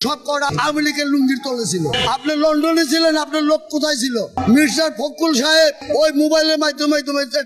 সব কটা আওয়ামী লীগের লুঙ্গির তলে ছিল। আপনি লন্ডনে ছিলেন, আপনার লোক কোথায় ছিল? মিস্টার ফখরুল সাহেব ওই মোবাইলের মাধ্যমে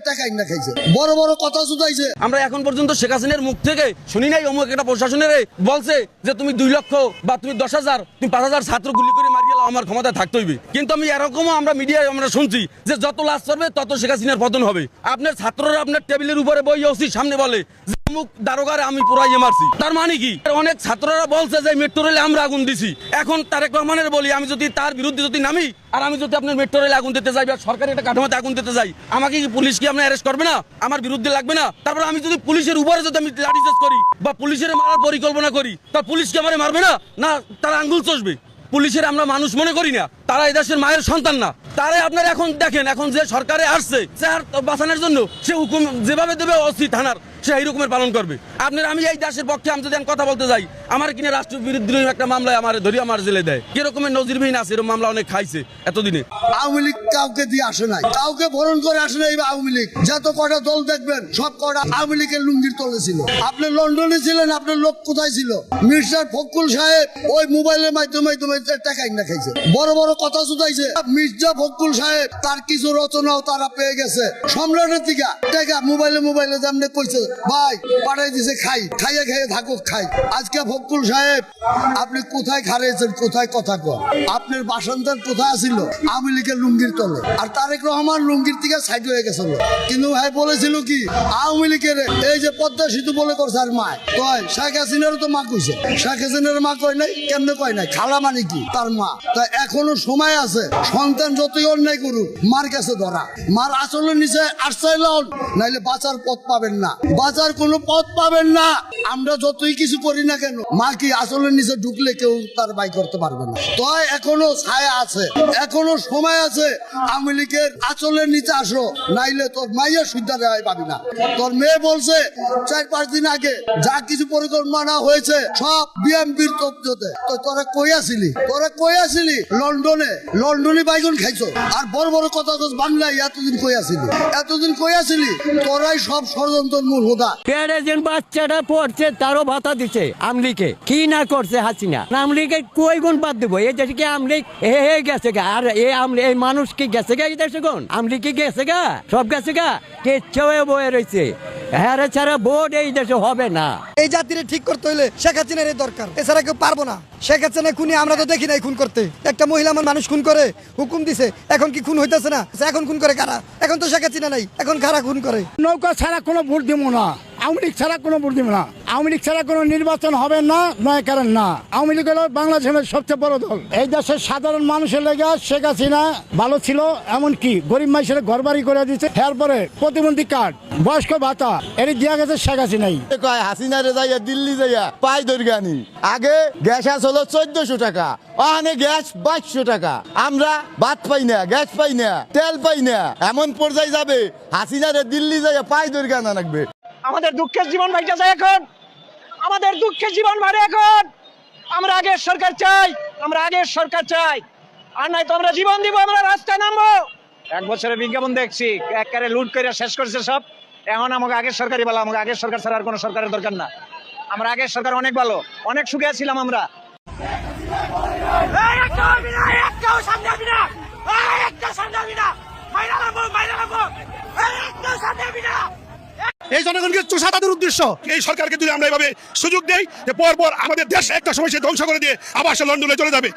টাকা ইনা খাইছে, বড় বড় কথা শুধাইছে। আমরা এখন পর্যন্ত শেখ হাসিনার মুখ থেকে শুনি নাই অমুক একটা প্রশাসনের বলছে যে তুমি 2 লক্ষ বা তুমি 10,000 তুমি 5,000 ছাত্র গুলি করে মারি গেলাম, আমার ক্ষমতায় থাকতে হইবে। কিন্তু আমি এরকমও আমরা মিডিয়ায় আমরা শুনছি যে যত লাশ করবে তত শেখ হাসিনার পতন হবে। আপনার ছাত্ররা আপনার টেবিলের উপরে বই ওসি সামনে বলে যে অমুক দারোগারে আমি পুরাইয়ে মারছি। তার মানে কি? অনেক ছাত্ররা বলছে যে মেট্রো রেলে আমরা আগুন দিছি। এখন তারেক রহমানের বলি, আমি যদি তার বিরুদ্ধে যদি নামি আর আমি যদি আপনার মেট্রো রেলে আগুন দিতে যাই বা সরকারি একটা কাঠামোতে আগুন দিতে যাই, আমাকে কি পুলিশ কি আপনার অ্যারেস্ট করবে না? আমার বিরুদ্ধে লাগবে না? তারপর আমি যদি পুলিশের উপরে যদি আমি লাঠিচার্জ করি বা পুলিশের মারার পরিকল্পনা করি, তার পুলিশ কি আমারে মারবে না? না, তারা আঙ্গুল চষবে। পুলিশের আমরা মানুষ মনে করি না, তারা এই দেশের মায়ের সন্তান না। তারাই আপনার এখন দেখেন, এখন যে সরকারে আসছে স্যার বাঁচানোর জন্য সে হুকুম যেভাবে দেবে ওসি থানার, সে এই রকমের পালন করবে। আপনার আমি এই দেশের পক্ষে আমি যদি কথা বলতে যাই, আমার কিনে রাষ্ট্র বিরোধী একটা মামলায় আমার ধরি আমার জেলে দেয়। কিরকমের নজিরবিহীন আছে, এরকম মামলা অনেক খাইছে এতদিনে। আওয়ামী লীগ কাউকে দিয়ে আসে নাই, কাউকে বরণ করে আসে নাই। আওয়ামী লীগ যত কটা দল দেখবেন সব কটা আওয়ামী লীগের লুঙ্গির তলে ছিল। আপনি লন্ডনে ছিলেন, আপনার লোক কোথায় ছিল? মিস্টার ফখরুল সাহেব ওই মোবাইলের মাধ্যমে টাকা ইনা খাইছে, বড় বড় কথা শুধাইছে। মির্জা ফখরুল সাহেব তার কিছু রচনাও তারা পেয়ে গেছে সম্রাটের দিকে টাকা মোবাইলে যেমনি কইছে ভাই পাঠাই দিছে, খাইয়ে থাকুক খাই। আজকে ফখরুল সাহেব আপনি কোথায় খারিয়েছেন, কোথায় কথা কর? আপনার বাসন্তার কোথায় আসিল? আওয়ামী লীগের লুঙ্গির তলে। আর তারেক রহমান লুঙ্গির থেকে সাইড হয়ে গেছিল। কিন্তু ভাই বলেছিল কি আওয়ামী লীগের এই যে পদ্মা সেতু বলে করছে আর মায় কয়, শেখ হাসিনারও তো মা কইছে। শেখ হাসিনার মা কয় নাই, কেমনে কয় নাই? খালা মানে কি? তার মা। তা এখনো সময় আছে, সন্তান যতই অন্যায় করুক মার কাছে ধরা, মার আঁচলের নিচে আশ্রয় লন, নাইলে বাঁচার পথ পাবেন না, বাঁচার কোনো পথ পাবেন না। আমরা যতই কিছু করি না কেন, মা কি আঁচলের নিচে ঢুকলে কেউ তার বাই করতে পারবে না। তো এখনো ছায়া আছে, এখনো সময় আছে। আওয়ামী লীগের আঁচলের নিচে আসো, নাইলে তোর মাইয়া সুবিধা দেওয়াই পাবি না। তোর মেয়ে বলছে 4-5 দিন আগে যা কিছু পরিকল্পনা হয়েছে সব বিএমপির তথ্যতে। তো তোরা কই আসিলি? লন্ডনে বাইগন খাইছো। আর বড় বড় কথা বাংলায় এতদিন কই আসিলি? তোরাই সব ষড়যন্ত্রের মূল হোদা। প্যারেজেন্ট বাচ্চাটা পড়ছে, তারও ভাতা দিচ্ছে আমলিকে। কি না করছে হাসিনা? আমলিকে কই গুণ বাদ দেবো? এই দেশে কি আমলিক গেছে গা? আর এই মানুষ কি গেছে গা? এই দেশে কোন আমলি কি গেছে গা? সব গেছে গা, কেচ্ছে বয়ে রয়েছে। হ্যাঁ ছাড়া ভোট এই দেশে হবে না। এই জাতিরে ঠিক করতে হইলে শেখ হাসিনার দরকার, এছাড়া কেউ পারবো না। শেখ হাসিনা খুনি আমরা তো দেখি নাই খুন করতে। একটা মহিলা মানুষ খুন করে হুকুম দিছে, এখন কি খুন হইতেছে না? এখন খুন করে কারা? এখন তো শেখ হাসিনা নাই, এখন কারা খুন করে? নৌকা ছাড়া কোনো ভোট দিব না, আওয়ামী লীগ ছাড়া কোনো ভোট দিব না, আওয়ামী লীগ ছাড়া কোনো নির্বাচন হবে না, নয় কারণ না। আওয়ামী লীগ হলো বাংলাদেশের সবচেয়ে বড় দল। এই দেশের সাধারণ মানুষের লেগে শেখ হাসিনা ভালো ছিল, এমনকি গরিব মানুষের ঘর বাড়ি করে দিচ্ছে। এরপরে প্রতিবন্ধী কার্ড, বয়স্ক ভাতা এর দিয়া গেছে শেখ হাসিনাই। হাসিনারে যাইয়া দিল্লি যাইয়া পাই দরগানি। আগে গ্যাস হলো 1400 টাকা, ওখানে গ্যাস 2200 টাকা। আমরা ভাত পাই না, গ্যাস পাই না, তেল পাই না, এমন পর্যায়ে যাবে হাসিনারে দিল্লি যাইয়া পাই দরগানা লাগবে। আমাদের দুঃখের জীবন ভাইটা যায় এখন, আমাদের দুঃখের জীবন ভাড়ে এখন। আমরা আগের সরকার চাই, আর নাই তো আমরা জীবন দিব, আমরা রাস্তায় নামবো। 1 বছরের বিজ্ঞাপন দেখছি, একবারে লুট করে শেষ করছে সব। এখন আমাকে আগের সরকারই ভালো, আমাকে আগের সরকার ছাড়া আর কোনো সরকারের দরকার না। আমরা আগের সরকার অনেক ভালো, অনেক সুখে ছিলাম আমরা। এই জনগণকে চোষা তাদের উদ্দেশ্য। এই সরকারকে যদি আমরা এইভাবে সুযোগ দেই যে পরপর আমাদের দেশ একটা সময় সে ধ্বংস করে দিয়ে আবার সে লন্ডনে চলে যাবে।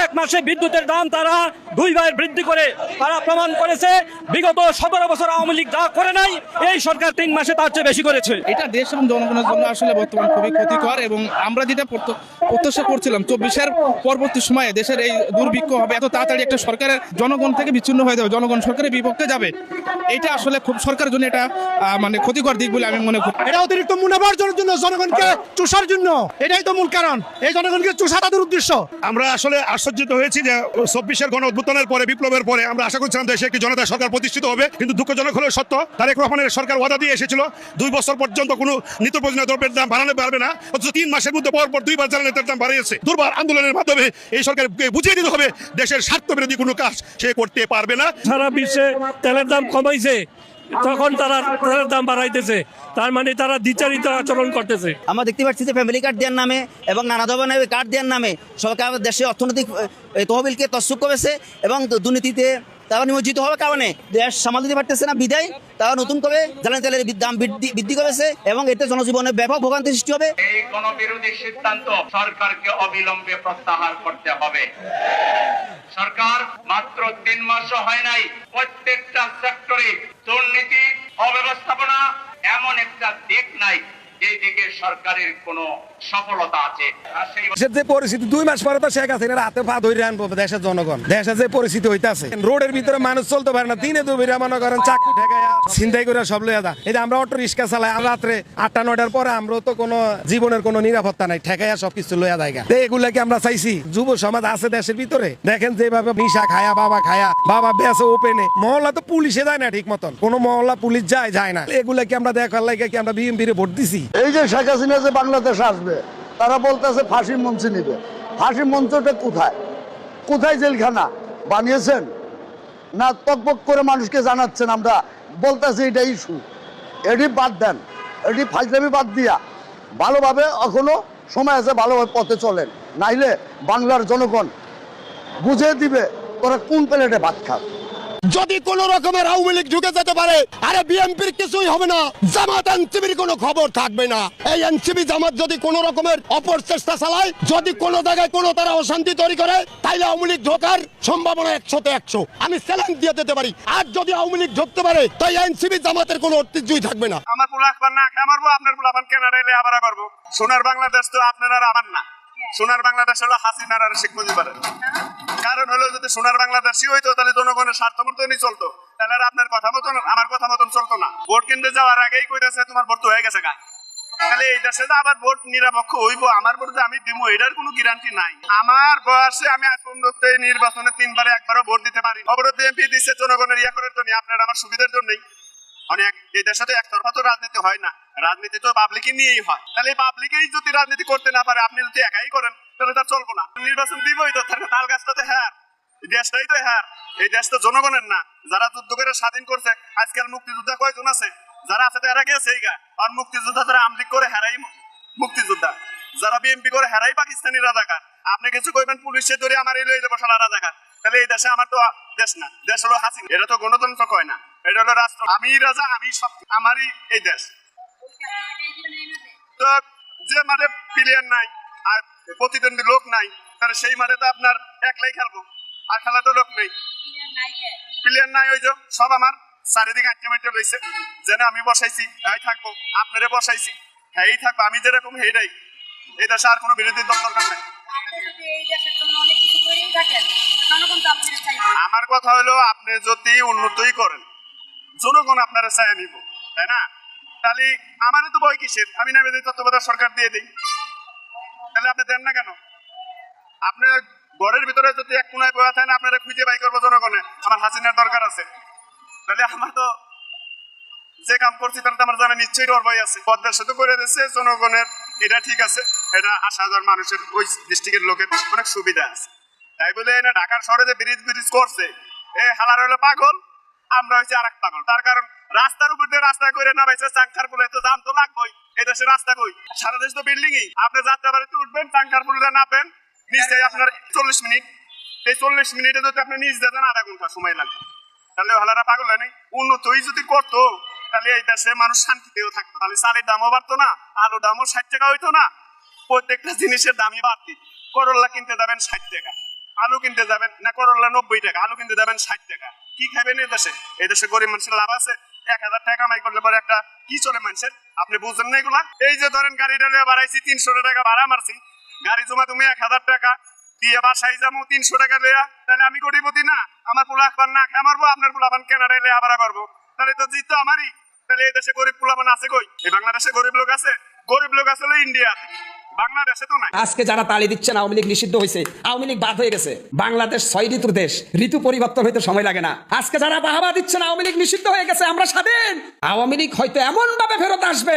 এক মাসে বিদ্যুতের দাম তারা 2 বার বৃদ্ধি করে তারা প্রমাণ করেছে বিগত 17 বছর আওয়ামী লীগ যা করে নাই, এই সরকার 3 মাসে তার চেয়ে বেশি করেছে। এটা দেশ এবং জনগণের জন্য আসলে বর্তমান খুবই ক্ষতিকর। এবং আমরা যেটা প্রত্যাশা করছিলাম 24-এর পরবর্তী সময়ে দেশের এই দুর্ভিক্ষ হবে, এত তাড়াতাড়ি একটা সরকারের জনগণ থেকে বিচ্ছিন্ন হয়ে যাবে, জনগণ সরকারের বিপক্ষে যাবে, এটা আসলে খুব সরকারের জন্য এটা মানে ক্ষতিকর দিক বলে আমি মনে করি। এটা অতিরিক্ত মুনাফা অর্জনের জন্য, জনগণকে চোষার জন্য, এটাই তো মূল কারণ। এই জনগণকে চোষা তাদের উদ্দেশ্য। আমরা আসলে আশ্চর্যিত হয়েছি যে 24-এর গণ অভ্যুত্থানের পরে, বিপ্লবের পরে আমরা আশা করছিলাম দেশে একটি জনতা সরকার প্রতিষ্ঠিত হবে। কিন্তু দুঃখজনক হলেও সত্য, তারেক রহমানের সরকার ওয়াদা দিয়ে এসেছিল 2 বছর পর্যন্ত কোনো নিত্য প্রয়োজনীয় দ্রব্যের দাম বাড়ানো পারবে না, অথচ 3 মাসের মধ্যে পরপর 2 বার জ্বালানির দাম বাড়িয়েছে। দুর্বার আন্দোলনের মাধ্যমে এই সরকারকে বুঝিয়ে দিতে হবে দেশের স্বার্থ বিরোধী কোনো কাজ সে করতে পারবে না। সারা বিশ্বে তেলের দাম কমাইছে, তখন তারা তেলের দাম বাড়াইতেছে, তার মানে তারা দ্বিচারিত আচরণ করতেছে। আমরা দেখতে পাচ্ছি যে ফ্যামিলি কার্ড দেওয়ার নামে এবং নানা ধরনের কার্ড দেওয়ার নামে সরকার দেশে অর্থনৈতিক তহবিলকে তছরূপ করেছে এবং দুর্নীতিতে তারা নিমজ্জিত হওয়ার কারণে দেশ সামাল দিতে পারতেছে না, বিদায় তারা নতুন করে জ্বালানি তেলের দাম বৃদ্ধি করেছে এবং এতে জনজীবনে ব্যাপক ভোগান্তি সৃষ্টি হবে। এই গণবিরোধী সিদ্ধান্ত সরকারকে অবিলম্বে প্রত্যাহার করতে হবে। সরকার মাত্র 3 মাসও হয় নাই, প্রত্যেকটা সেক্টরে দুর্নীতি, অব্যবস্থাপনা এমন একটা দিক নাই যে দিকে সরকারের কোনো সফলতা আছে। দেশের যে পরিস্থিতি 2 মাস পরে তো শেখ হাসিনার হাতে পা ধরে আনবো দেশের জনগণ। দেশের যে পরিস্থিতি হইতাছে, রোডের ভিতরে মানুষ চলতে পারে না, দিনে দুপুরে মনে করেন চাকু ঠেকাইয়া ছিনতাই করে সব লইয়া দা। এই যে আমরা অটো রিক্সা চালাই, রাত্রে 8টা-9টার পরে আমরা তো কোনো জীবনের কোনো নিরাপত্তা নাই, ঠেকাইয়া সবকিছু লইয়া দেয়। এগুলা কি আমরা চাইছি? যুব সমাজ আছে দেশের ভিতরে, দেখেন যেভাবে নিশা খায়া বাবা বেসে ওপেনে, মহল্লা তো পুলিশে যায় না ঠিক মতন, কোন মহল্লা পুলিশ যায় না। এগুলা কি আমরা দেখার লাগে কি আমরা বিএনপির ভোট দিছি? এই যে শেখ হাসিনা যে বাংলাদেশে আসবে, তারা বলতেছে ফাঁসির মঞ্চে নিবে। ফাঁসির মঞ্চটা কোথায় জেলখানা বানিয়েছেন না তকবক করে মানুষকে জানাচ্ছেন? আমরা বলতেছি এটা ইস্যু, এটি বাদ দেন, এটি ফাইজলামি বাদ দিয়া ভালোভাবে এখনো সময় আছে, ভালোভাবে পথে চলেন, নাইলে বাংলার জনগণ বুঝিয়ে দিবে তোরা কোন প্লেটে ভাত খাস। যদি কোন রকমের আওয়ামী লীগ ঢুকে যেতে পারে, আরে বিএনপির কিছুই হবে না, জামাত এনসিবির কোনো খবর থাকবে না। এই এনসিবি জামাত যদি কোন রকমের অপচেষ্টা চালায়, যদি কোন জায়গায় কোনো তারা অশান্তি তৈরি করে, তাইলে আওয়ামী লীগ ঢোকার সম্ভাবনা 100-100 আমি চ্যালেঞ্জ দিয়ে দিতে পারি। আর যদি আওয়ামী লীগ ঢুকতে পারে, তাই এনসিবি জামাতের কোনো অস্তিত্বই থাকবে না। আমার পোলা আখবার না খামারবো, আপনার পোলা পান কেনাডায় লেয়া বাড়া করবো। সোনার বাংলাদেশ তো আপনার আর আমার না, সোনার বাংলাদেশ হলো হাসিনার আর শেখ মুজিবের। কারণ হলো যদি সোনার বাংলাদেশই হইতো তাহলে জনগণের স্বার্থ মতনই চলতো, তাহলে আর আপনার কথা মতন আমার কথা মতন চলতো না। ভোট কিনতে যাওয়ার আগেই কইতেছে তোমার ভোট তো হয়ে গেছে গা, তাহলে এই দেশে যে আবার ভোট নিরপেক্ষ হইব, আমার ভোট যে আমি দিব এটার কোনো গ্যারান্টি নাই। আমার বয়সে আমি আজ পর্যন্ত নির্বাচনে 3বারে 1বারও ভোট দিতে পারি। অবরোধ এমপি দিচ্ছে জনগণের ইয়া করার জন্য, আপনার আমার সুবিধার জন্যই। অনেক এই দেশে তো একতরফা তো রাজনীতি হয় না, রাজনীতি তো পাবলিকই নিয়েই হয়। তাহলে পাবলিকেই যদি রাজনীতি করতে না পারে, আপনি যদি একাই করেন তাহলে তার চলবো না। নির্বাচন দিবই তো, তাল গাছটা তো হ্যাঁ, এই দেশটাই তো হ্যাঁ, এই দেশ তো জনগণের না। যারা যুদ্ধ করে স্বাধীন করছে, আজকাল মুক্তিযোদ্ধা কয়জন আছে? যারা আছে তারা গেছে এই গা। আর মুক্তিযোদ্ধা যারা আমলিক করে হেরাই মুক্তিযোদ্ধা, যারা বিএমপি করে হেরাই পাকিস্তানি রাজাকার। আপনি কিছু কইবেন পুলিশে ধরে আমার এই লইলে বসালা রাজাকার, তাহলে এই দেশে আমার তো দেশ না, দেশ হলো হাসিনা। এটা তো গণতন্ত্র কয় না, এটা হলো রাষ্ট্র। আমি রাজা, আমি সব, আমারই এই দেশ। তো যে মাঠে প্লেয়ার নাই আর প্রতিদ্বন্দ্বী লোক নাই, তাহলে সেই মাঠে তো আপনার একলাই খেলবো, আর খেলা তো লোক নেই, প্লেয়ার নাই। ওই যে সব আমার চারিদিকে আটকে মাইটে রয়েছে, যেন আমি বসাইছি এই থাকবো, আপনারে বসাইছি হ্যাঁ থাকবো, আমি যেরকম সেইটাই। এই দেশে আর কোনো বিরোধী দল দরকার নাই। আমার কথা হলো আপনি যদি উন্নতই করেন, জনগণ আপনারা চাই নিব, তাই না? তাহলে আমার তো বই কিসের? আমি না বেঁধে তত্ত্বাবধায়ক সরকার দিয়ে দিই, তাহলে আপনি দেন না কেন? আপনি ঘরের ভিতরে যদি এক কোনায় বয়া থাকেন, আপনারা খুঁজে বাই করবো জনগণে আমার হাসিনার দরকার আছে, তাহলে আমার তো যে কাম করছি তাহলে তো আমার জানা নিশ্চয়ই ডর ভয় আছে। পদ্মার সাথে করে দিচ্ছে জনগণের, এটা ঠিক আছে, এটা 80,000 মানুষের ওই ডিস্ট্রিক্টের লোকের অনেক সুবিধা আছে। তাই বলে না ঢাকার শহরে যে ব্রিজ করছে, এ হালার হলো পাগল, আমরা হচ্ছে আর এক পাগল। তার কারণ রাস্তার উপর দিয়ে রাস্তা করে না পাইছে চাঙ্কার পুলে, তো জাম তো লাগবেই। এই দেশে রাস্তা কই? সারা দেশ তো বিল্ডিংই। আপনি যাত্রাবাড়িতে উঠবেন, চাঙ্কার পুলে নামবেন, নিশ্চয়ই আপনার 40 মিনিট। এই 40 মিনিটে যদি আপনি নিচ দেন আধা ঘন্টা সময় লাগবে। তাহলে হালারা পাগল হয় নাই? উন্নতই যদি করতো তাহলে এই দেশে মানুষ শান্তিতেও থাকতো, তাহলে চালের দামও বাড়তো না, আলুর দামও 60 টাকা হইতো না, প্রত্যেকটা জিনিসের দামই বাড়তি। করল্লা কিনতে যাবেন 60 টাকা, আলু কিনতে যাবেন না করল্লা 90 টাকা, আলু কিনতে যাবেন 60 টাকা। কি খাবেন এই দেশে? এই দেশে গরিব মানুষের লাভ আছে? 1000 টাকা কামাই করলে পরে একটা কি চলে মানুষের? আপনি বুঝেন না এগুলা? এই যে ধরেন গাড়িটা নিয়ে বাড়াইছি, 300 টাকা ভাড়া মারছি, গাড়ি জমা তুমি 1000 টাকা দিয়ে বাসায় যাবো 300 টাকা লেয়া, তাহলে আমি কোটিপতি না? আমার পোলা আখবার না খামারবো, আপনার পোলা পান কেনাডায় লেয়া ভাড়া করবো, তাহলে তো জিত আমারই। তাহলে এই দেশে গরিব পোলা পান আছে কই? এই বাংলাদেশে গরিব লোক আছে? গরিব লোক আছে ইন্ডিয়া, বাংলাদেশে তো নাই। আজকে যারা তালি দিচ্ছেন আওয়ামী লীগ নিষিদ্ধ হয়েছে, আওয়ামী লীগ বাদ হয়ে গেছে। বাংলাদেশ 6 ঋতুর দেশ, ঋতু পরিবর্তন হইতে সময় লাগে না। আজকে যারা বাহাবা দিচ্ছেন আওয়ামী লীগ নিষিদ্ধ হয়ে গেছে, আমরা স্বাধীন, আওয়ামী লীগ হয়তো এমন ভাবে ফেরত আসবে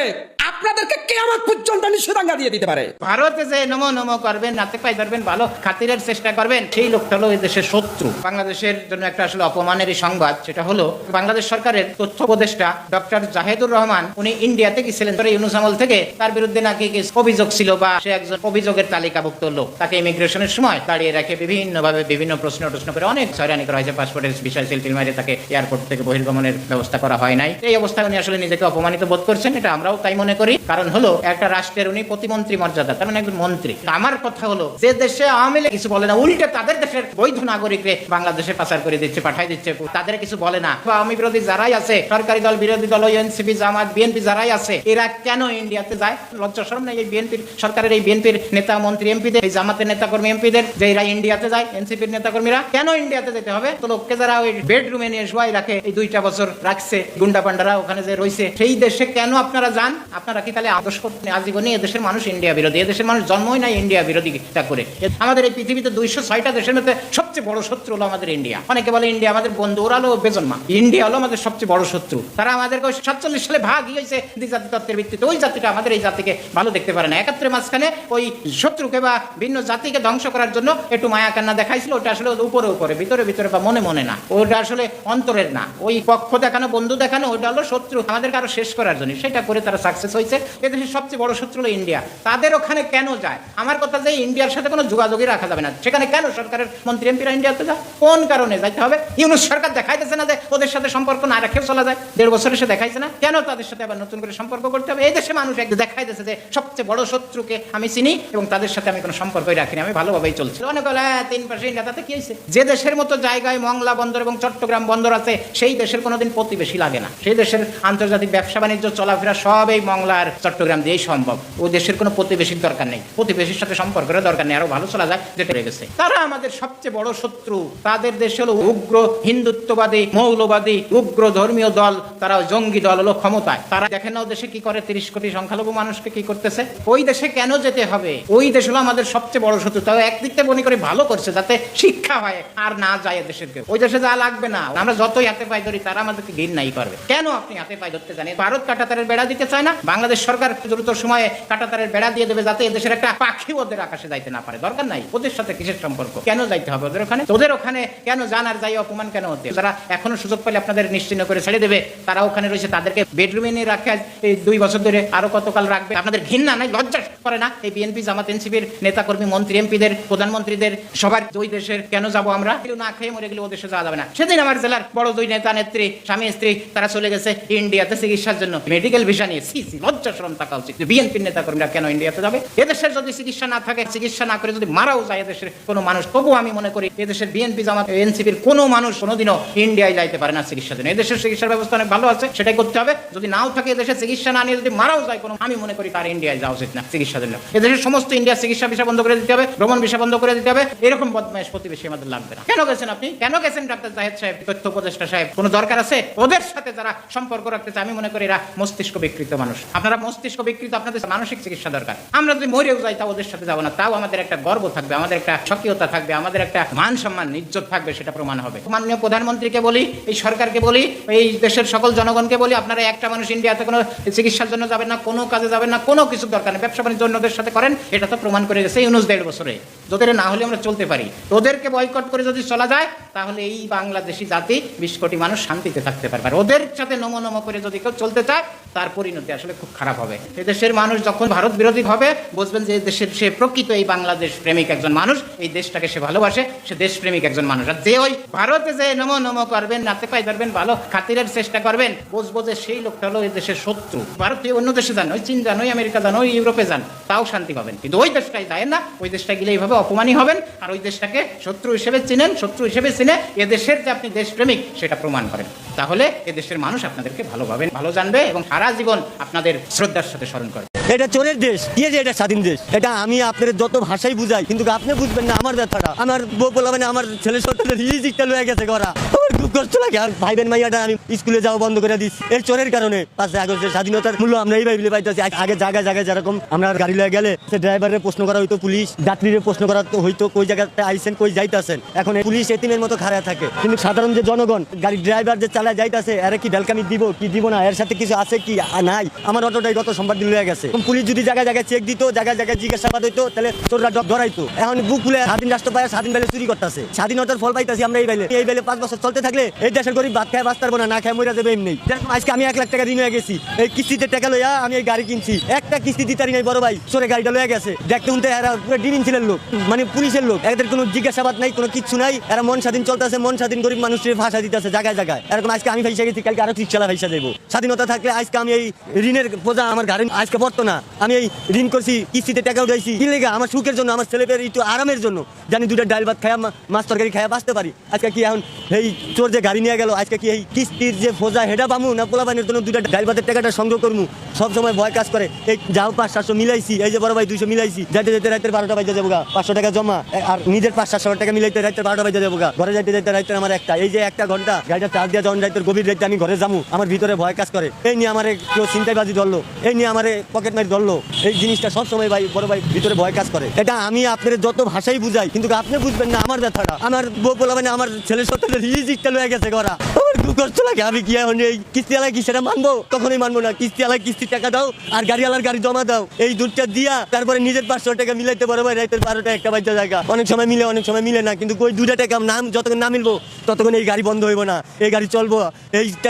আপনাদেরকে কিয়ামত পর্যন্ত নিষেধাজ্ঞা দিয়ে দিতে পারে। ভারতে যে নমো নমো করবেন, নাতে পাই ধরবেন, ভালো খাতিরের চেষ্টা করবেন, সেই লোকটা হলো এই দেশের শত্রু। বাংলাদেশের জন্য একটা আসলে অপমানেরই সংবাদ, সেটা হলো বাংলাদেশ সরকারের তথ্য উপদেষ্টা ডক্টর জাহেদুর রহমান, উনি ইন্ডিয়াতে গেছিলেন ইউনূস আমল থেকে। তার বিরুদ্ধে নাকি অভিযোগ ছিল বা সে একজন অভিযোগের তালিকাভুক্ত লোক। তাকে ইমিগ্রেশনের সময় দাঁড়িয়ে রেখে বিভিন্নভাবে বিভিন্ন প্রশ্ন করে অনেক হয়রানি করা হয়েছে। পাসপোর্টের বিষয় সিলটিল মারে তাকে এয়ারপোর্ট থেকে বহির্গমনের ব্যবস্থা করা হয় নাই। এই অবস্থায় উনি আসলে নিজেকে অপমানিত বোধ করছেন, এটা আমরাও তাই মনে করি। কারণ হলো একটা রাষ্ট্রের উনি প্রতিমন্ত্রী মর্যাদা, তার মানে একজন মন্ত্রী। আমার কথা হলো, যে দেশে আওয়ামী লীগ কিছু বলে না, উল্টে তাদের দেশের বৈধ নাগরিকরে বাংলাদেশে পাচার করে দিচ্ছে, পাঠাই দিচ্ছে, তাদের কিছু বলে না। আওয়ামী বিরোধী যারাই আছে, সরকারি দল, বিরোধী দল, এনসিপি, জামাত, বিএনপি যারাই আছে, এরা কেন ইন্ডিয়াতে যায়? লজ্জা শরম নাই এই বিএনপির সরকারের, এই বিএনপির নেতা মন্ত্রী এমপিদের, এই জামাতের নেতাকর্মী এমপিদের, যে এরা ইন্ডিয়াতে যায়, এনসিপির নেতাকর্মীরা কেন ইন্ডিয়াতে যেতে হবে? তো লোককে যারা ওই বেডরুমে নিয়ে শোয়াই রাখে, এই 2টা বছর রাখছে গুন্ডা পান্ডারা ওখানে যে রয়েছে, সেই দেশে কেন আপনারা যান? আপনারা কি তাহলে আদর্শ আজীবনই এদেশের মানুষ ইন্ডিয়া বিরোধী? এদেশের মানুষ জন্মই নাই ইন্ডিয়া বিরোধিতা করে। আমাদের এই পৃথিবীতে 206টা দেশের মধ্যে সবচেয়ে বড় শত্রু হলো আমাদের ইন্ডিয়া। অনেকে বলে ইন্ডিয়া আমাদের বন্ধু, ওরা হলো বেজন্মা। ইন্ডিয়া হলো আমাদের সবচেয়ে বড় শত্রু। তারা আমাদেরকে 47 সালে ভাগ হয়েছে দ্বিজাতি তত্ত্বের ভিত্তিতে। ওই জাতিটা আমাদের এই জাতিকে ভালো দেখতে পারে না। 71 মাঝখানে ওই শত্রুকে বা ভিন্ন জাতিকে ধ্বংস করার জন্য একটু মায়া কান্না দেখাইছিল। ওটা আসলে উপরে উপরে, ভিতরে ভিতরে বা মনে মনে না, ওটা আসলে অন্তরের না। ওই পক্ষ দেখানো, বন্ধু দেখানো, ওটা হলো শত্রু আমাদেরকে আরো শেষ করার জন্য। সেটা করে তারা সাকসেস হয়েছে। এদেশের সবচেয়ে বড় শত্রু হলো ইন্ডিয়া। তাদের ওখানে কেন যায়? আমার কথা যে ইন্ডিয়ার সাথে কোনো যোগাযোগই রাখা যাবে না। সেখানে কেন সরকারের মন্ত্রী এমপিরা ইন্ডিয়াতে যায়? কোন কারণে যাইতে হবে? ইউনূস সরকার দেখাইতেছে না যে ওদের সাথে সম্পর্ক না রেখেও চলা যায়? 1.5 বছরে সে দেখাইছে না? কেন তাদের সাথে আবার নতুন করে সম্পর্ক করতে হবে? এই দেশে মানুষ একদিন দেখাইতেছে যে সবচেয়ে বড় শত্রুকে আমি চিনি এবং তাদের সাথে আমি কোনো সম্পর্কই রাখিনি, আমি ভালোভাবেই চলছি। অনেক বলে 3 পাশে ইন্ডিয়া, তাতে কি হয়েছে? যে দেশের মতো জায়গায় মংলা বন্দর এবং চট্টগ্রাম বন্দর আছে, সেই দেশের কোনোদিন প্রতিবেশী লাগে না। সেই দেশের আন্তর্জাতিক ব্যবসা বাণিজ্য চলাফেরা সব এই মংলা আর চট্টগ্রাম দিয়েই সম্ভব। ওই দেশের কোনো প্রতিবেশীর দরকার নেই, প্রতিবেশীর সাথে সম্পর্কের দরকার নেই, আরো ভালো চলা যায় যেটা রয়ে গেছে। তারা আমাদের সবচেয়ে বড় শত্রু। তাদের দেশ হলো উগ্র হিন্দুত্ববাদী, মৌলবাদী, উগ্র ধর্মীয় দল, তারা জঙ্গি দল হলো ক্ষমতায়। তারা দেখেন না ও দেশে কি করে, 30 কোটি সংখ্যালঘু মানুষকে কি করতেছে। ওই দেশে কেন যেতে হবে? ওই দেশ হলো আমাদের সবচেয়ে বড় শত্রু। তাও একদিক থেকে মনে করে ভালো করছে, যাতে শিক্ষা হয় আর না যায় দেশের কেউ। ওই দেশে যা লাগবে না, আমরা যতই হাতে পাই ধরি, তারা আমাদেরকে ঘৃণাই করবে। কেন আপনি হাতে পাই ধরতে জানেন? ভারত কাঁটাতারের বেড়া দিতে চায় না, বাংলাদেশ সরকার দ্রুত সময়ে কাঁটাতারের বেড়া দিয়ে দেবে, যাতে এদেশের একটা পাখি ওদের আকাশে যাইতে না পারে। দরকার নাই। ওদের সাথে কিসের সম্পর্ক? কেন যাইতে হবে ওদের ওখানে? ওদের ওখানে কেন যান আর যাই অপমান কেন হতে? যারা এখনো সুযোগ পেলে আপনাদের নিশ্চিহ্ন করে ছেড়ে দেবে, তারা ওখানে রয়েছে, তাদেরকে বেডরুমে নিয়ে রাখে এই 2 বছর ধরে, আরো কতকাল রাখবে? আপনাদের ঘৃণা নাই, লজ্জা করে না? এই বিএনপি, জামাত, এনসিপির নেতাকর্মী, মন্ত্রী এমপিদের, প্রধানমন্ত্রীদের সবার ওই দেশের কেন যাবো আমরা? না খেয়ে মরে গেলে ও দেশে যাওয়া যাবে না। সেদিন আমার জেলার বড় 2 নেতা নেত্রী, স্বামী স্ত্রী, তারা চলে গেছে ইন্ডিয়াতে চিকিৎসার জন্য, মেডিকেল ভিসা নিয়ে। লজ্জা শরম থাকা উচিত। বিএনপির নেতাকর্মীরা কেন ইন্ডিয়াতে যাবে? এদেশের যদি চিকিৎসা না থাকে, চিকিৎসা না করে যদি মারাও যায় এদেশের কোনো মানুষ, তবুও আমি মনে করি এদেশের বিএনপি, জামাত, এনসিপির কোনো মানুষ কোনোদিনও ইন্ডিয়ায় যাইতে পারে না চিকিৎসার জন্য। এদেশের চিকিৎসার ব্যবস্থা অনেক ভালো আছে, সেটাই করতে হবে। যদি নাও থাকে এদেশের চিকিৎসা না নিয়ে যদি মারাও যায় কোনো, আমি মনে করি তার ইন্ডিয়ায় যাওয়া উচিত না চিকিৎসার জন্য। এদেশের সমস্ত ইন্ডিয়ার চিকিৎসা ভিসা বন্ধ করে দিতে হবে, ভ্রমণ ভিসা বন্ধ করে দিতে হবে। এরকম বদমাইশ প্রতিবেশী আমাদের লাগবে না। কেন গেছেন আপনি? কেন গেছেন ডাক্তার জাহেদ সাহেব, তথ্য উপদেষ্টা সাহেব? কোনো দরকার আছে? ওদের সাথে যারা সম্পর্ক রাখতে চায়, আমি মনে করি এরা মস্তিষ্ক বিকৃত মানুষ। আপনারা মস্তিষ্ক বিকৃত, আপনাদের মানসিক চিকিৎসা দরকার। আমরা যদি মরেও যাই তাও ওদের সাথে যাবো না। তাও আমাদের একটা গর্ব থাকবে, আমাদের একটা স্বকীয়তা থাকবে, আমাদের একটা মান সম্মান, ইজ্জত থাকবে, সেটা প্রমাণ হবে। মাননীয় প্রধানমন্ত্রীকে বলি, এই সরকারকে বলি, এই দেশের সকল জনগণকে বলি, আপনারা একটা মানুষ ইন্ডিয়াতে কোনো চিকিৎসার জন্য যাবেন না, কোনো কাজে যাবেন না, কোনো কিছু দরকার নেই। ব্যবসা বাণিজ্য অন্যদের সাথে করেন, এটা তো প্রমাণ করে গেছে ইউনূস 1.5 বছরে। তোদের না হলে আমরা চলতে পারি। ওদেরকে বয়কট করে যদি চলা যায়, তাহলে এই বাংলাদেশি জাতি 20 কোটি মানুষ শান্তিতে থাকতে পারবে। আর ওদের সাথে নমো নমো করে যদি কেউ চলতে চায়, তার পরিণতি আসলে খুব খারাপ হবে। এদেশের মানুষ যখন ভারত বিরোধী হবে, বুঝবেন যে দেশের সে প্রকৃত এই বাংলাদেশ প্রেমিক একজন মানুষ, এই দেশটাকে সে ভালোবাসে, সে দেশপ্রেমিক একজন মানুষ। আর যে ওই ভারতে যে নমো নমো করবেন, নাতে পাই ধরবেন, ভালো খাতিরের চেষ্টা করবেন, বুঝবো যে সেই লোকটা হলো এই দেশের শত্রু। ভারতীয় অন্য দেশে যান, ওই চীন যান, ওই আমেরিকা যান, ওই ইউরোপে যান, তাও শান্তি পাবেন। কিন্তু ওই দেশটাই যায় না। ওই দেশটা গেলে এইভাবে অপমানই হবেন, আর ওই দেশটাকে শত্রু হিসেবে চিনেন। শত্রু হিসেবে চিনে এদেশের যে আপনি দেশপ্রেমিক, সেটা প্রমাণ করেন। তাহলে এদেশের মানুষ আপনাদেরকে ভালোভাবে ভালো জানবে এবং সারা জীবন আপনাদের শ্রদ্ধার সাথে স্মরণ করবে। এটা চোরের দেশ, কি যে এটা স্বাধীন দেশ। এটা আমি আপনাদের যত ভাষাই বুঝাই, কিন্তু আপনি বুঝবেন না আমার ব্যাপারটা। আমার বউ বলা মানে আমার ছেলে সন্তানের রিজিকটা লয়ে গেছে করা, আমার খুব কষ্ট লাগে। আর ভাই বোন মাইয়াটা আমি স্কুলে যাওয়া বন্ধ করে দিচ্ছি এর চোরের কারণে। 5 আগস্টের স্বাধীনতার মূল্য আমরা এই ভাবে পাইতেছি। আগে জায়গায় জায়গায় যেরকম আমরা গাড়ি লয়ে গেলে সে ড্রাইভারের প্রশ্ন করা হইতো, পুলিশ যাত্রীর প্রশ্ন করা হইতো, কই জায়গাতে আইছেন, কই যাইতেছেন। এখন পুলিশ এতিমের মতো খাড়া থাকে, কিন্তু সাধারণ যে জনগণ, গাড়ি ড্রাইভার যে চালায় যাইতেছে, এর কি ভেলকামি দিব কি দিব না, এর সাথে কিছু আছে কি কি নাই? আমার অটোটাই গত সোমবার দিন লয়ে গেছে। পুলিশ যদি জায়গায় জায়গায় চেক দিত, জায়গায় জায়গায় জিজ্ঞাসাবাদ হইতো, তাহলে চোররা ধরাইতো। এখন বুক খুলে স্বাধীন রাষ্ট্র পায়, স্বাধীন বেলে চুরি করতেছে। স্বাধীনতার ফল পাইতাছি আমরা এই বেলে 5 বছর চলতে থাকলে এই দেশের গরিব ভাত খায় বাঁচতে পারবো না, না খায় মরে যাবে এমনি। আজকে আমি 1 লাখ টাকা ঋণ হয়ে গেছি, এই কিস্তিতে টাকা লইয়া আমি এই গাড়ি কিনছি। একটা কিস্তি দিতারি নাই বড় ভাই, চোরে গাড়িটা লয়ে গেছে। দেখতে শুনতে এরা পুরো ডিভিনশিলের লোক, মানে পুলিশের লোক। এদের কোনো জিজ্ঞাসাবাদ নাই, কোনো কিচ্ছু নাই। এরা মন স্বাধীন চলতেছে, মন স্বাধীন গরিব মানুষের ভাষা দিতেছে জায়গায় জায়গায়। এরকম আজকে আমি ভাইসা গেছি, কালকে আরো রিক্সাওয়ালা ভাইসা যাবো। স্বাধীনতা থাকলে আজকে আমি এই ঋণের বোঝা আমার ঘরে আজকে পড়তো না। আমি এই ঋণ করছি, কিস্তিতে টাকা উঠাইছি, কি লেগে? আমার সুখের জন্য, আমার ছেলেপের একটু আরামের জন্য, জানি 2টা ডাল ভাত খায়া মাছ তরকারি খায়া বাঁচতে পারি। আজকে কি এখন এই চোর যে গাড়ি নিয়ে গেল, আজকে কি এই কিস্তির যে ফোজা হেডা পামু না পোলাপানের জন্য 2টা ডাল ভাতের টাকাটা সংগ্রহ করবো? সবসময় ভয় কাজ করে। এই যাও 500-700 মিলাইছি, এই যে বড় ভাই 200 মিলাইছি, যাইতে যাইতে রাতের 12টা বাজে যাবো গা, 500 টাকা জমা, আর নিজের 500-700 টাকা মিলাইতে রাতের 12টা বাজে যাবো গা। ঘরে যাইতে যাইতে রাতের আমার একটা, এই যে 1 ঘন্টা গাড়িটা চার্জ দিয়ে যখন রাতের গভীর রাতে আমি ঘরে যাবো, আমার ভিতরে ভয় কাজ করে। এই নিয়ে আমার কেউ চিন্তাবাজি ধরলো, এই নিয়ে আমার পকেট মারি ধরলো, এই জিনিসটা সবসময় ভাই বড় ভাই ভিতরে ভয় কাজ করে। এটা আমি আপনার যত ভাষাই বুঝাই, কিন্তু আপনি বুঝবেন না আমার ব্যথাটা। আমার বউ বলবেন আমার ছেলের সাথে রিজিকটা লয়ে গেছে ঘরা, আমার দুঃখ কষ্ট লাগে। আমি কি এখন এই কিস্তিওয়ালা কি সেটা মানবো? কখনোই মানবো না। কিস্তিওয়ালা কিস্তি টাকা দাও আর গাড়িওয়ালার গাড়ি জমা দাও, এই দুধটা দিয়া তারপরে নিজের 500 টাকা মিলাইতে বড় ভাই রাতের 12টা 1টা বাজে জায়গা। অনেক সময় মিলে, অনেক সময় মিলে না, কিন্তু ওই 2টা টাকা নাম যতক্ষণ না মিলবো ততক্ষণ এই গাড়ি বন্ধ হইব না, এই গাড়ি চলবো,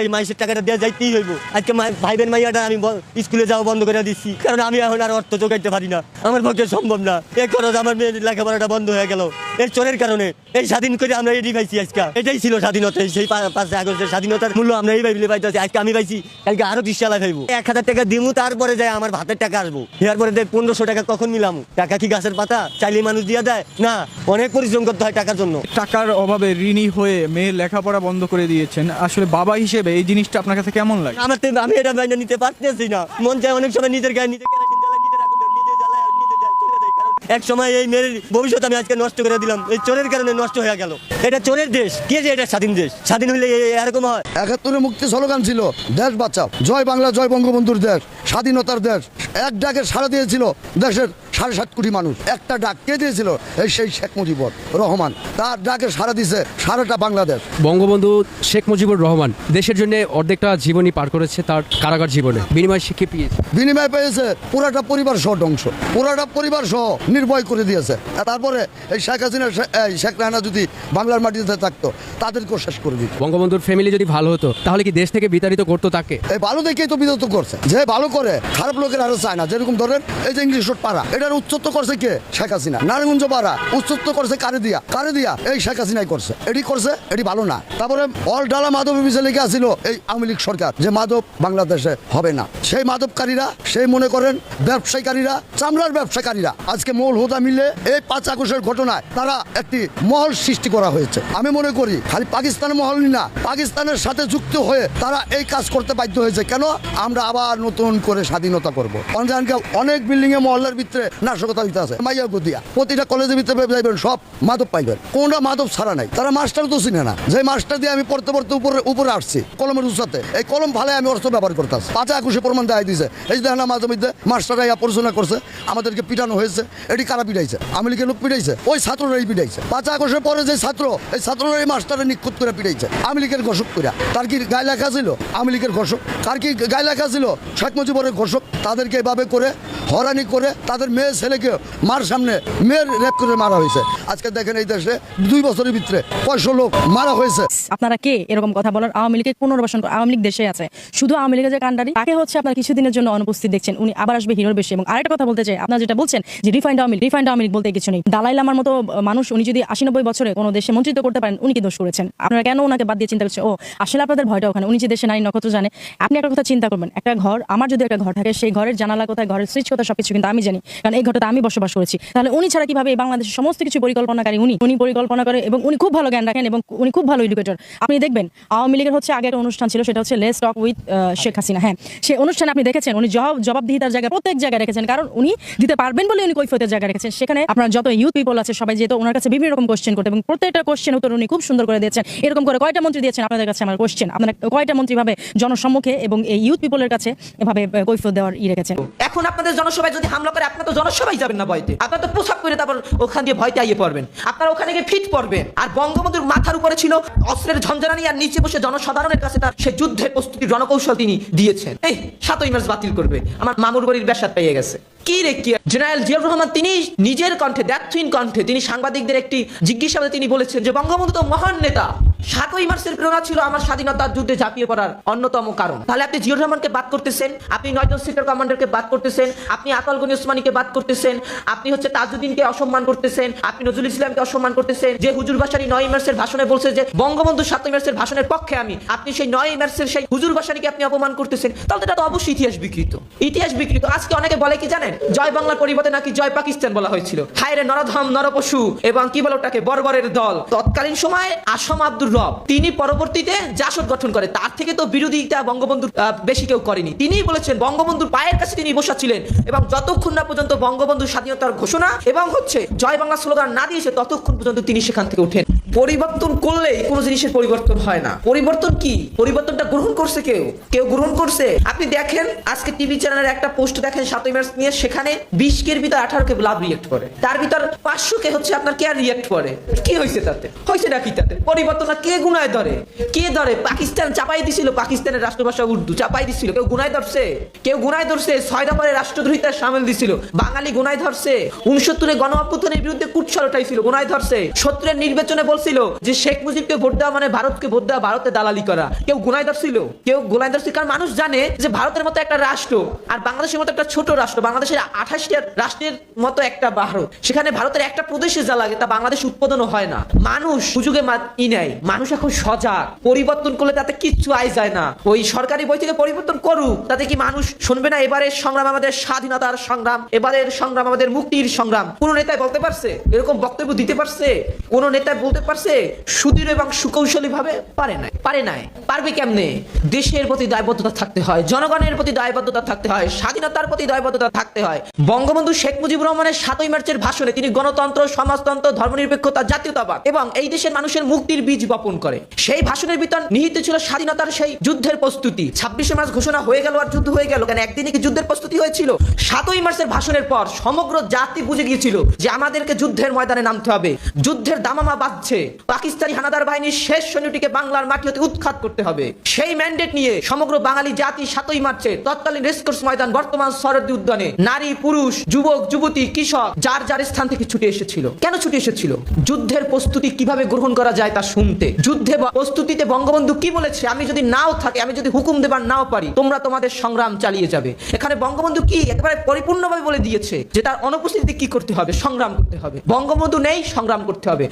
এই মাইসের টাকাটা দেওয়া যাইতেই হইব। আজকে ভাইবেন মাইয়াটা আমি স্কুলে যাওয়া বন্ধ করে দিচ্ছি, কারণ আমি এখন আর অর্থ জোগাইতে পারি না, আমার পক্ষে সম্ভব না। এই খরচ আমার মেয়ের লেখাপড়াটা বন্ধ হয়ে গেল এই চোরের কারণে। এই স্বাধীন করে আমরা এটি পাইছি আজকে, এটাই ছিল স্বাধীনতা। সেই 5 আগস্টের স্বাধীনতার মূল্য আমরা এই ভাইলে পাইতেছি। আজকে আমি পাইছি, কালকে আরো 30 চালা পাইবো। 1000 টাকা দিমু, তারপরে যায় আমার ভাতের টাকা আসবো। এরপরে 1500 টাকা কখন মিলামু? টাকা কি গাছের পাতা? চাইলে মানুষ দিয়ে দেয় না, অনেক পরিশ্রম করতে হয় টাকার জন্য। টাকার অভাবে ঋণী হয়ে মেয়ের লেখাপড়া বন্ধ করে দিয়েছেন, আসলে বাবা হিসেবে এই জিনিসটা আপনার কাছে কেমন লাগে? আমি এটা মাইনে নিতে পারতেছি না। মন চায় অনেক সময় নিজের গায়ে নিজে কেরাসিন জ্বালায়, নিজের আগুন নিজে জ্বালায়, নিজে চলে যায়। কারণ এক সময় এই মেয়ের ভবিষ্যৎ আমি আজকে নষ্ট করে দিলাম, এই চোরের কারণে নষ্ট হয়ে গেল। এটা চোরের দেশ, কে যে এটা স্বাধীন দেশ? স্বাধীন হইলে এরকম হয়? 71 মুক্তি স্লোগান ছিল, দেশ বাঁচাও, জয় বাংলা, জয় বঙ্গবন্ধুর দেশ, স্বাধীনতার দেশ। এক ডাকে সাড়া দিয়েছিল দেশের 7.5 কোটি মানুষ। একটা ডাক কে দিয়েছিল? সেই শেখ মুজিবুর রহমান। তার ডাকে সাড়া দিয়েছে সারাটা বাংলাদেশ। বঙ্গবন্ধু শেখ মুজিবুর রহমান দেশের জন্য অর্ধেকটা জীবনই পার করেছে তার কারাগার জীবনে, বিনিময় শিক্ষা পেয়েছে। বিনিময় পেয়েছে পুরাটা পরিবার সহ ধ্বংস, পুরাটা পরিবার সহ নির্ভয় করে দিয়েছে। তারপরে এই শেখ হাসিনা, শেখ রানা যদি বাংলার মাটিতে থাকতো তাদেরকেও শেষ করে দিত। বঙ্গবন্ধুর ফ্যামিলি যদি ভালো হতো তাহলে কি দেশ থেকে বিতাড়িত করতো তাকে? এই ভালো দেখেই তো বিরত করছে। যে ভালো করে খারাপ লোকের আরো চায় না। যেরকম ধরেন এই যে ইংলিশ রোড পাড়া, এটার উচ্চত্ব করছে কে? শেখ হাসিনা। নারায়ণগঞ্জ পাড়া উচ্চত্ব করছে কারে দিয়া? এই শেখ হাসিনাই করছে। এটি করছে, এটি ভালো না। তারপরে অল ডালা মাদক বিষয় লেগে আসছিল এই আওয়ামী লীগ সরকার, যে মাদক বাংলাদেশে হবে না। সেই মাদককারীরা, সেই মনে করেন ব্যবসায়ীকারীরা, চামড়ার ব্যবসায়ীকারীরা, আজকে মৌল হোদা মিলে এই 5 আগস্টের ঘটনায় তারা একটি মহল সৃষ্টি করা হয়েছে। আমি মনে করি খালি পাকিস্তানের মহলই না, পাকিস্তানের সাথে যুক্ত হয়ে তারা এই কাজ করতে বাধ্য হয়েছে। কেন? আমরা আবার নতুন করে স্বাধীনতা করবো। অনেক বিল্ডিং এ মহল্লার ভিতরে নাশকতা হইতে আছে, মাইয়া গদিয়া। প্রতিটা কলেজের ভিতরে যাইবেন সব মাদক পাইবেন, কোনটা মাদক ছাড়া নাই। তারা মাস্টার তো চিনে না, যে মাস্টার দিয়ে আমি পড়তে পড়তে উপরে আসছি কলমের উচ্চাতে, এই কলম ভালে আমি অর্থ ব্যবহার করতেছি। 5 21 প্রমাণ দেখাই দিয়েছে। এই যে দেখেন মাঝে মধ্যে মাস্টাররা পড়াশোনা করছে, আমাদেরকে পিটানো হয়েছে। এটি কারা পিটাইছে? আওয়ামী লীগের লোক পিটাইছে, ওই ছাত্ররাই পিটাইছে। 5 আগস্টের পরে যে ছাত্র, এই ছাত্ররা এই মাস্টারের নিখুঁত করে পিটাইছে আওয়ামী লীগের ঘোষক করে। তার কি গায়ে লেখা ছিল আওয়ামী লীগের ঘোষক? কার কি গায়ে লেখা ছিল শেখ মুজিবুরের ঘোষক? তাদেরকে এভাবে করে হয়রানি করে তাদের মেয়ে ছেলেকে মার সামনে মেয়ের রেপ করে মারা হয়েছে। আজকে দেখেন এই দেশে 2 বছরের ভিতরে 500 লোক মারা হয়েছে। আপনারা কে এরকম কথা বলার? আওয়ামী লীগের পুনর্বাসন, আওয়ামী লীগ দেশে আছে, শুধু আওয়ামী লীগের যে কাণ্ডারি তাকে হচ্ছে আপনার কিছুদিনের জন্য অনুপস্থিত দেখছেন, উনি আবার আসবে হিরোর বেশি। এবং আরেকটা কথা বলতে চাই, আপনারা যেটা বলছেন যে রিফাইন্ড আওয়ামী লীগ বলতে কিছু নেই। দালাই লামার মতো মানুষ, উনি যদি 80-90 বছরে কোনো দেশে মন্ত্রিত্ব করতে পারেন, উনি কি দোষ করেছেন? আপনারা কেন ওনাকে বাদ দিয়ে চিন্তা করছেন? ও আসলে আপনাদের ভয়টা ওখানে, উনি যে দেশে নারী নক্ষত্র জানে। আপনি একটা কথা চিন্তা করবেন, একটা ঘর, আমার যদি একটা ঘর থাকে, সেই ঘরের জানালা কোথায়, ঘরের সুইচ কোথায়, সবকিছু কিন্তু আমি জানি, কারণ এই ঘরটাতে আমি বসবাস করেছি। তাহলে উনি ছাড়া কিভাবে এই বাংলাদেশের সমস্ত কিছু পরিকল্পনাকারী উনি পরিকল্পনা করে, এবং উনি খুব ভালো জ্ঞান রাখেন এবং উনি খুব ভালো এডুকেটর। আপনি দেখবেন আওয়ামী লীগের হচ্ছে আগে একটা অনুষ্ঠান ছিল, সেটা হচ্ছে let's talk with Sheikh Hasina. হ্যাঁ, সেই অনুষ্ঠানে আপনি দেখেছেন উনি জবাবদিহিতার জায়গায় প্রত্যেক জায়গায় রেখেছেন, কারণ উনি দিতে পারবেন বলে উনি কৈফিয়তের জায়গায় রেখেছেন, সেখানে আপনার যত ইউথ পিপল আছে সবাই যেহেতু ওনার কাছে বিভিন্ন রকম কোশ্চেন করতে, এবং প্রত্যেকটা কোশ্চেন উত্তর উনি খুব সুন্দর করে দিয়েছেন। এরকম করে কয়টা মন্ত্রী দিয়েছেন আপনাদের কাছে আমার কোশ্চেন, আপনারা কয়টা মন্ত্রী ভাবে জনসম্মুখে এবং এই ইউথ পিপলের কাছে এভাবে কৈফিয়ত দেওয়ার রেখেছেন? এখন আপনাদের জনসভায় যদি হামলা করে, আপনারা তো জনসভায় যাবেন না ভয়তে, আপনারা তো পোশাক করে তারপর ওখান দিয়ে ভয়তে আইয়ে পড়বেন, আপনারা ওখানে গিয়ে ফিট পড়বেন। আর বঙ্গবন্ধুর মাথার উপরে ছিল অস্ত্রের ঝঞ্ঝানি, আর নিচে বসে জনসাধারণের কাছে তার সেই যুদ্ধের প্রস্তুতি রণকৌশল তিনি দিয়েছেন। এই 7ই মার্চ বাতিল করবে, আমার মামুর বাড়ির বেসাত পেয়ে গেছে। কি রে কি জেনারেল জিয়াউর রহমান তিনি নিজের কণ্ঠে, দ্যাথহীন কণ্ঠে তিনি সাংবাদিকদের একটি জিজ্ঞাসাবাদে তিনি বলেছেন যে বঙ্গবন্ধু তো মহান নেতা, 7ই মার্চের প্রেরণা ছিল আমার স্বাধীনতার যুদ্ধে ঝাঁপিয়ে পড়ার অন্যতম কারণ। তাহলে আপনি জিয়াউর রহমানকে বাদ করতেছেন, আপনি 9 জন সেক্টর কমান্ডারকে বাদ করতেছেন, আপনি আতাল গনি ওসমানীকে বাদ করতেছেন, আপনি হচ্ছে তাজউদ্দিনকে অসম্মান করতেছেন, আপনি নজরুল ইসলামকে অসম্মান করতেছেন, যে হুজুর বাসারি 9ই মার্চের ভাষণে বলছে যে বঙ্গবন্ধু 7ই মার্চের ভাষণের পক্ষে আমি, আপনি সেই 9ই মার্চের সেই হুজুর বাসারিকে আপনি অপমান করতেছেন। তাহলে এটা তো অবশ্যই ইতিহাস বিকৃত, ইতিহাস বিকৃত। আজকে অনেকে বলে কি জানেন, জয় বাংলার পরিবর্তে নাকি জয় পাকিস্তান বলা হয়েছিল। হায় রে নরধম নরপশু এবং কি বলে ওটাকে বর্বরের দল। তৎকালীন সময়ে আসম আব্দুর রব তিনি পরবর্তীতে জাসদ গঠন করে, তার থেকে তো বিরোধিতা বঙ্গবন্ধু বেশি কেউ করেনি। তিনিই বলেছেন, বঙ্গবন্ধুর পায়ের কাছে তিনি বসা ছিলেন এবং যতক্ষণ না পর্যন্ত বঙ্গবন্ধুর স্বাধীনতার ঘোষণা এবং হচ্ছে জয় বাংলা স্লোগান না দিয়েছে ততক্ষণ পর্যন্ত তিনি সেখান থেকে ওঠেন। পরিবর্তন করলেই কোনো জিনিসের পরিবর্তন হয় না। পরিবর্তন কি? পরিবর্তনটা গ্রহণ করছে কেউ, কেউ গ্রহণ করছে। আপনি দেখেন আজকে টিভি চ্যানেলের একটা পোস্ট দেখেন 7ই মার্চ নিয়ে, সেখানে 20 কের ভিতর 18 কে লাভ রিয়েক্ট করে, তার ভিতর 500 কে হচ্ছে আপনার কে রিয়েক্ট করে। কি হয়েছে তাতে? হয়েছে নাকি তাতে? পরিবর্তনটা কে গুনায় ধরে? কে ধরে? পাকিস্তান চাপাই দিছিল, পাকিস্তানের রাষ্ট্রভাষা উর্দু চাপাই দিছিল, কেউ গুনায় ধরছে? কেউ গুনায় ধরছে 6 দফারে রাষ্ট্রদ্রোহিতা সামিল দিছিল, বাঙালি গুনায় ধরছে। 69 গণ অভ্যুত্থানের বিরুদ্ধে কুটছল উঠাইছিল, গুনায় ধরছে। 70 নির্বাচনে বলছিল যে শেখ মুজিবকে ভোট দেওয়া মানে ভারতকে ভোট দেওয়া, ভারতে দালালি করা, কেউ গুনায় ধরছিল? কেউ গুনায় ধরছিল? কারণ মানুষ জানে যে ভারতের মতো একটা রাষ্ট্র আর বাংলাদেশের মতো একটা ছোট রাষ্ট্র, বাংলাদেশের 28টা রাষ্ট্রের মতো একটা ভারত, সেখানে ভারতের একটা প্রদেশে যা লাগে তা বাংলাদেশ উৎপাদনও হয় না। মানুষ সুযোগে নেয়, মানুষ এখন সজাগ। পরিবর্তন করলে তাতে কিচ্ছু আয় যায় না। ওই সরকারি বই থেকে পরিবর্তন করুক, তাতে কি মানুষ শুনবে না? এবারের সংগ্রাম আমাদের স্বাধীনতার সংগ্রাম, এবারের সংগ্রাম আমাদের মুক্তির সংগ্রাম। কোন নেতায় বলতে পারছে? এরকম বক্তব্য দিতে পারছে? কোন নেতায় বলতে পারছে সুদৃঢ় এবং সুকৌশলী ভাবে? পারে নাই, পারে নাই। পারবে কেমনে? দেশের প্রতি দায়বদ্ধতা থাকতে হয়, জনগণের প্রতি দায়বদ্ধতা থাকতে হয়, স্বাধীনতার প্রতি দায়বদ্ধতা থাকতে হয়। বঙ্গবন্ধু শেখ মুজিবুর রহমানের 7ই মার্চের ভাষণে তিনি গণতন্ত্র, সমাজতন্ত্র, ধর্মনিরপেক্ষতা, জাতীয়তাবাদ এবং এই দেশের মানুষের মুক্তির বীজ বপন করে। সেই ভাষণের ভিতর নিহিত ছিল স্বাধীনতার সেই যুদ্ধের প্রস্তুতি। 26শে মার্চ ঘোষণা হয়ে গেল আর যুদ্ধ হয়ে গেল কেন? একদিনে কি যুদ্ধের প্রস্তুতি হয়েছিল? 7ই মার্চের ভাষণের পর সমগ্র জাতি বুঝে গিয়েছিল যে আমাদেরকে যুদ্ধের ময়দানে নামতে হবে। যুদ্ধের দামামা বাজছে, পাকিস্তানি হানাদার বাহিনীর শেষ সৈন্যটিকে বাংলার মাটি হতে উৎখাত করতে হবে। সেই ম্যান্ডেট নিয়ে সমগ্র বাঙালি জাতি 7ই মার্চে তৎকালীন রেসকোর্স ময়দান, বর্তমান শরৎদি উদ্যানে নারী, পুরুষ, যুবক, যুবতী, কৃষক যার যার স্থান থেকে ছুটে এসেছিল। কেন ছুটে এসেছিল? যুদ্ধের প্রস্তুতি কিভাবে গ্রহণ করা যায় তা শুনতে। যুদ্ধে প্রস্তুতিতে বঙ্গবন্ধু কি বলেছে? আমি যদি নাও থাকি, আমি যদি হুকুম দেবার নাও পারি, তোমরা তোমাদের সংগ্রাম চালিয়ে যাবে। এখানে বঙ্গবন্ধু কি একেবারে পরিপূর্ণভাবে বলে দিয়েছে যে তার অনুপস্থিতিতে কি করতে হবে? সংগ্রাম করতে হবে। বঙ্গবন্ধু নেই, সংগ্রাম করতে হবে।